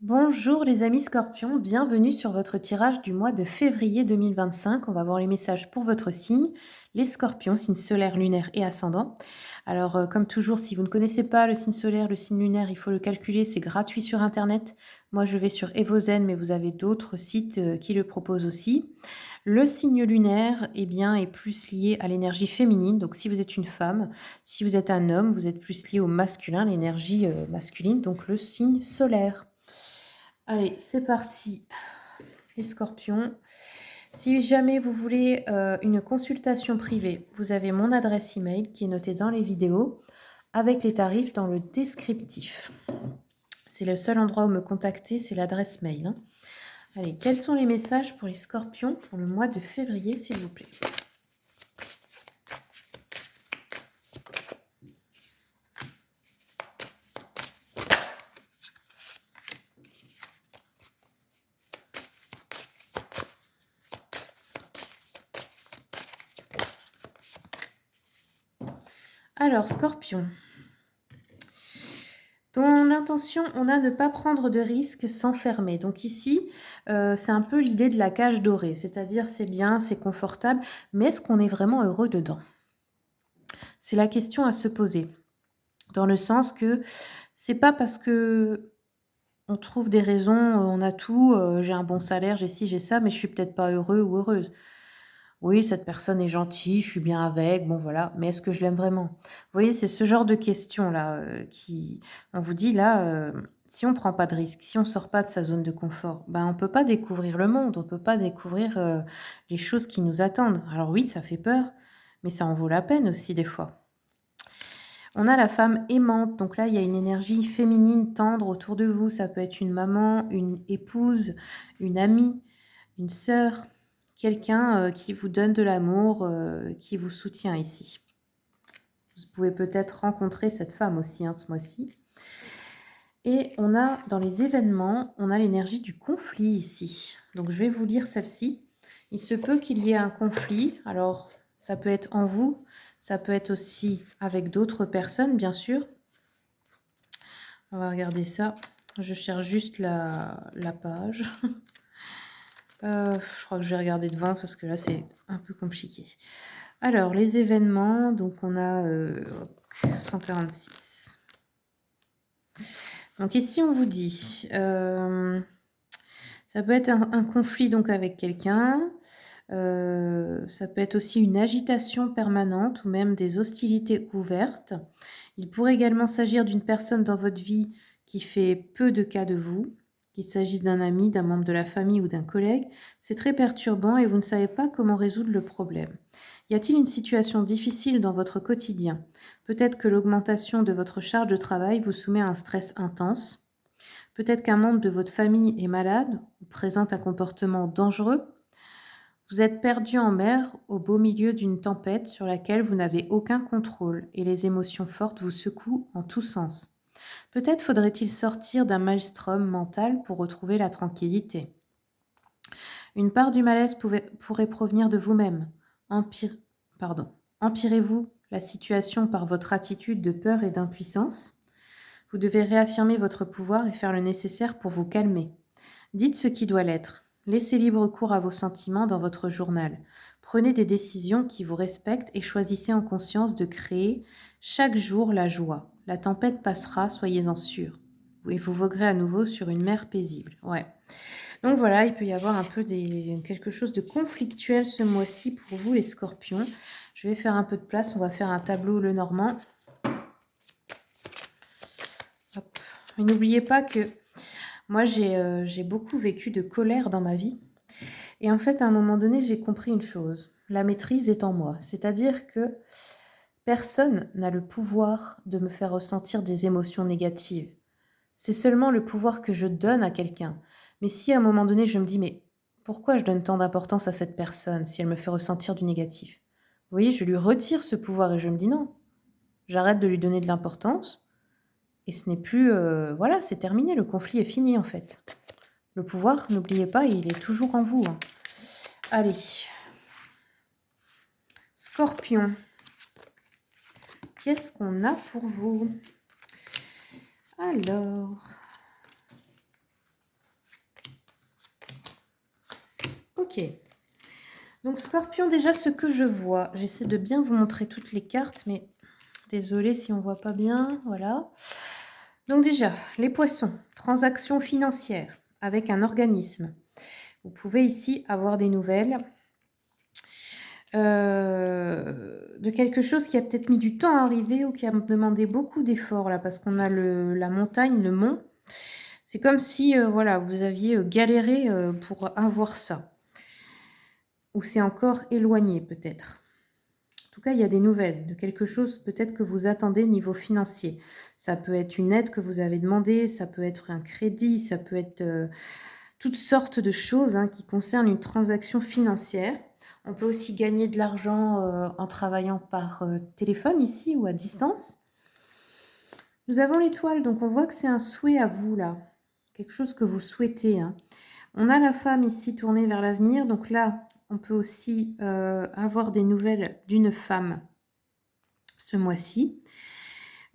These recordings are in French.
Bonjour les amis scorpions, bienvenue sur votre tirage du mois de février 2025. On va voir les messages pour votre signe, les scorpions, signe solaire, lunaire et ascendant. Alors comme toujours, si vous ne connaissez pas le signe solaire, le signe lunaire, il faut le calculer, c'est gratuit sur Internet. Moi je vais sur Evozen, mais vous avez d'autres sites qui le proposent aussi. Le signe lunaire eh bien, est plus lié à l'énergie féminine, donc si vous êtes une femme, si vous êtes un homme, vous êtes plus lié au masculin, l'énergie masculine, donc le signe solaire. Allez, c'est parti, les scorpions. Si jamais vous voulez une consultation privée, vous avez mon adresse email qui est notée dans les vidéos avec les tarifs dans le descriptif. C'est le seul endroit où me contacter, c'est l'adresse mail, hein. Allez, quels sont les messages pour les scorpions pour le mois de février, s'il vous plaît? Alors, scorpion. Ton intention, on a ne pas prendre de risques, s'enfermer. Donc ici, c'est un peu l'idée de la cage dorée, c'est-à-dire c'est bien, c'est confortable, mais est-ce qu'on est vraiment heureux dedans? C'est la question à se poser. Dans le sens que c'est pas parce que on trouve des raisons, on a tout, j'ai un bon salaire, j'ai ci, j'ai ça, mais je suis peut-être pas heureux ou heureuse. Oui, cette personne est gentille, je suis bien avec, bon voilà, mais est-ce que je l'aime vraiment? Vous voyez, c'est ce genre de questions-là, qui on vous dit là, si on prend pas de risques, si on sort pas de sa zone de confort, ben, on peut pas découvrir le monde, on peut pas découvrir, les choses qui nous attendent. Alors oui, ça fait peur, mais ça en vaut la peine aussi des fois. On a la femme aimante, donc là, il y a une énergie féminine tendre autour de vous. Ça peut être une maman, une épouse, une amie, une sœur, quelqu'un qui vous donne de l'amour, qui vous soutient ici. Vous pouvez peut-être rencontrer cette femme aussi hein, ce mois-ci. Et on a dans les événements, on a l'énergie du conflit ici. Donc je vais vous lire celle-ci. Il se peut qu'il y ait un conflit. Alors ça peut être en vous, ça peut être aussi avec d'autres personnes, bien sûr. On va regarder ça. Je cherche juste la page. Je crois que je vais regarder devant parce que là, c'est un peu compliqué. Alors, les événements, donc on a 146. Donc ici, on vous dit, ça peut être un conflit donc avec quelqu'un. Ça peut être aussi une agitation permanente ou même des hostilités ouvertes. Il pourrait également s'agir d'une personne dans votre vie qui fait peu de cas de vous, qu'il s'agisse d'un ami, d'un membre de la famille ou d'un collègue. C'est très perturbant et vous ne savez pas comment résoudre le problème. Y a-t-il une situation difficile dans votre quotidien? Peut-être que l'augmentation de votre charge de travail vous soumet à un stress intense. Peut-être qu'un membre de votre famille est malade ou présente un comportement dangereux. Vous êtes perdu en mer au beau milieu d'une tempête sur laquelle vous n'avez aucun contrôle et les émotions fortes vous secouent en tous sens. Peut-être faudrait-il sortir d'un maelstrom mental pour retrouver la tranquillité. Une part du malaise pourrait provenir de vous-même. Empire- Empirez-vous la situation par votre attitude de peur et d'impuissance? Vous devez réaffirmer votre pouvoir et faire le nécessaire pour vous calmer. Dites ce qui doit l'être. Laissez libre cours à vos sentiments dans votre journal. Prenez des décisions qui vous respectent et choisissez en conscience de créer chaque jour la joie. La tempête passera, soyez-en sûrs. Et vous voguerez à nouveau sur une mer paisible. Ouais. Donc voilà, il peut y avoir un peu quelque chose de conflictuel ce mois-ci pour vous les scorpions. Je vais faire un peu de place, on va faire un tableau le normand. Hop. Et n'oubliez pas que moi j'ai beaucoup vécu de colère dans ma vie. Et en fait, à un moment donné, j'ai compris une chose. La maîtrise est en moi. C'est-à-dire que personne n'a le pouvoir de me faire ressentir des émotions négatives. C'est seulement le pouvoir que je donne à quelqu'un. Mais si à un moment donné, je me dis, mais pourquoi je donne tant d'importance à cette personne si elle me fait ressentir du négatif? Vous voyez, je lui retire ce pouvoir et je me dis non. J'arrête de lui donner de l'importance et ce n'est plus... voilà, c'est terminé, le conflit est fini en fait. Le pouvoir, n'oubliez pas, il est toujours en vous, hein. Allez. Scorpion. Qu'est-ce qu'on a pour vous? Alors, OK. Donc Scorpion, déjà ce que je vois, j'essaie de bien vous montrer toutes les cartes, mais désolée si on voit pas bien, voilà. Donc déjà, les poissons, transactions financières avec un organisme. Vous pouvez ici avoir des nouvelles de quelque chose qui a peut-être mis du temps à arriver ou qui a demandé beaucoup d'efforts là, parce qu'on a la montagne, le mont. C'est comme si, voilà, vous aviez, galéré, pour avoir ça. Ou c'est encore éloigné peut-être. En tout cas, il y a des nouvelles de quelque chose peut-être que vous attendez niveau financier. Ça peut être une aide que vous avez demandée, ça peut être un crédit, ça peut être, toutes sortes de choses, hein, qui concernent une transaction financière. On peut aussi gagner de l'argent, en travaillant par, téléphone ici ou à distance. Nous avons l'étoile, donc on voit que c'est un souhait à vous là, quelque chose que vous souhaitez, hein. On a la femme ici tournée vers l'avenir, donc là, on peut aussi, avoir des nouvelles d'une femme ce mois-ci.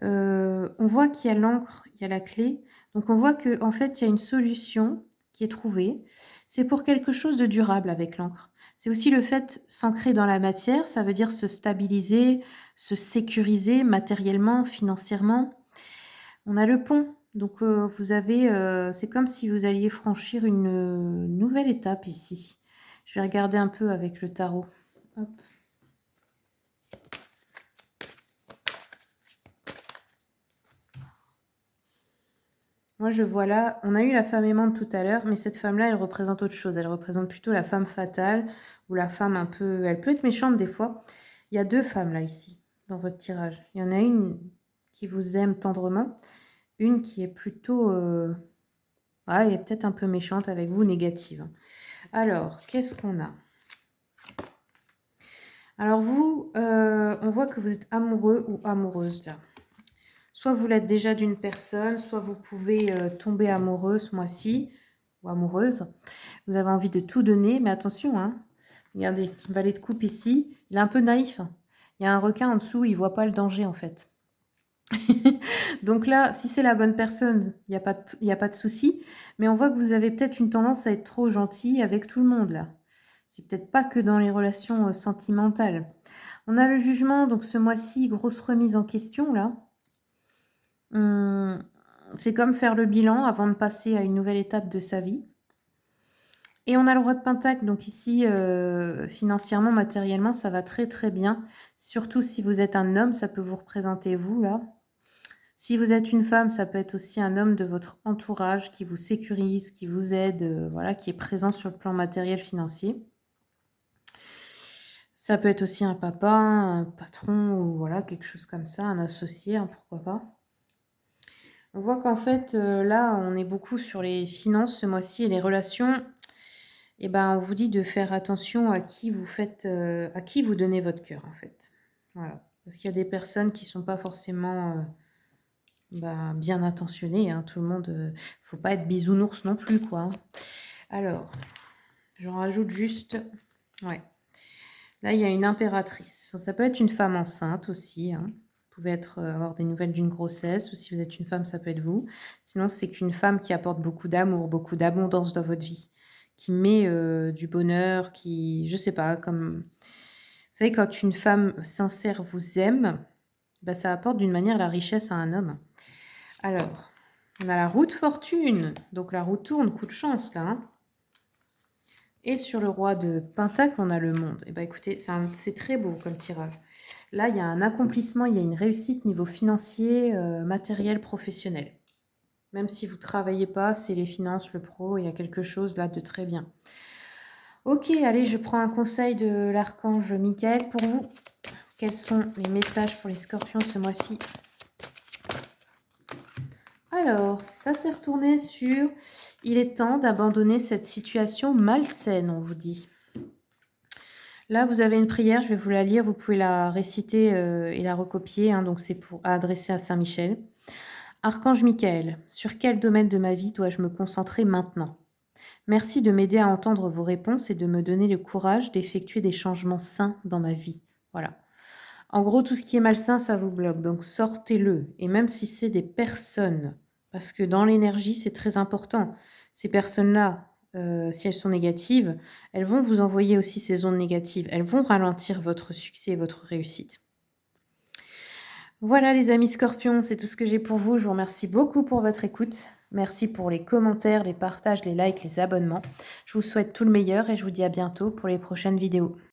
On voit qu'il y a l'encre, il y a la clé, donc on voit qu'en fait, il y a une solution qui est trouvée. C'est pour quelque chose de durable avec l'encre. C'est aussi le fait s'ancrer dans la matière, ça veut dire se stabiliser, se sécuriser matériellement, financièrement. On a le pont, donc vous avez, c'est comme si vous alliez franchir une, nouvelle étape ici. Je vais regarder un peu avec le tarot. Hop. Moi, je vois là, on a eu la femme aimante tout à l'heure, mais cette femme-là, elle représente autre chose. Elle représente plutôt la femme fatale ou la femme un peu... Elle peut être méchante des fois. Il y a 2 femmes là, ici, dans votre tirage. Il y en a une qui vous aime tendrement, une qui est plutôt... ouais, elle est peut-être un peu méchante avec vous, négative. Alors, qu'est-ce qu'on a? Alors vous, on voit que vous êtes amoureux ou amoureuse là. Soit vous l'êtes déjà d'une personne, soit vous pouvez tomber amoureux ce mois-ci, ou amoureuse. Vous avez envie de tout donner, mais attention, hein. Regardez, valet de coupe ici, il est un peu naïf. Il y a un requin en dessous, il voit pas le danger en fait. Donc là, si c'est la bonne personne, il y a pas de souci. Mais on voit que vous avez peut-être une tendance à être trop gentil avec tout le monde là. C'est peut-être pas que dans les relations sentimentales. On a le jugement, donc ce mois-ci, grosse remise en question là. C'est comme faire le bilan avant de passer à une nouvelle étape de sa vie. Et on a le roi de Pentacle, donc ici, financièrement, matériellement, ça va très très bien. Surtout si vous êtes un homme, ça peut vous représenter vous là. Si vous êtes une femme, ça peut être aussi un homme de votre entourage qui vous sécurise, qui vous aide, voilà, qui est présent sur le plan matériel financier. Ça peut être aussi un papa, un patron ou voilà, quelque chose comme ça, un associé, hein, pourquoi pas. On voit qu'en fait, là, on est beaucoup sur les finances ce mois-ci et les relations. Et ben, on vous dit de faire attention à qui vous faites, à qui vous donnez votre cœur, en fait. Voilà. Parce qu'il y a des personnes qui sont pas forcément, bien intentionnées, hein. Tout le monde, faut pas être bisounours non plus, quoi, hein. Alors, j'en rajoute juste, ouais. Là, il y a une impératrice. Ça peut être une femme enceinte aussi, hein. Vous pouvez avoir des nouvelles d'une grossesse, ou si vous êtes une femme, ça peut être vous. Sinon, c'est qu'une femme qui apporte beaucoup d'amour, beaucoup d'abondance dans votre vie, qui met du bonheur, qui, je sais pas, comme... Vous savez, quand une femme sincère vous aime, ça apporte d'une manière la richesse à un homme. Alors, on a la roue de fortune. Donc, la roue tourne, coup de chance, là, hein. Et sur le roi de Pentacle, on a le monde. Et écoutez, c'est très beau comme tirage. Là, il y a un accomplissement, il y a une réussite niveau financier, matériel, professionnel. Même si vous ne travaillez pas, c'est les finances, le pro, il y a quelque chose là de très bien. Ok, allez, je prends un conseil de l'archange Michael pour vous. Quels sont les messages pour les scorpions ce mois-ci? Alors, ça s'est retourné sur... Il est temps d'abandonner cette situation malsaine, on vous dit. Là, vous avez une prière, je vais vous la lire, vous pouvez la réciter et la recopier, hein, donc c'est pour adresser à Saint-Michel. Archange Michael, sur quel domaine de ma vie dois-je me concentrer maintenant? Merci de m'aider à entendre vos réponses et de me donner le courage d'effectuer des changements sains dans ma vie. Voilà. En gros, tout ce qui est malsain, ça vous bloque, donc sortez-le. Et même si c'est des personnes, parce que dans l'énergie, c'est très important. Ces personnes-là, si elles sont négatives, elles vont vous envoyer aussi ces ondes négatives. Elles vont ralentir votre succès et votre réussite. Voilà les amis Scorpions, c'est tout ce que j'ai pour vous. Je vous remercie beaucoup pour votre écoute. Merci pour les commentaires, les partages, les likes, les abonnements. Je vous souhaite tout le meilleur et je vous dis à bientôt pour les prochaines vidéos.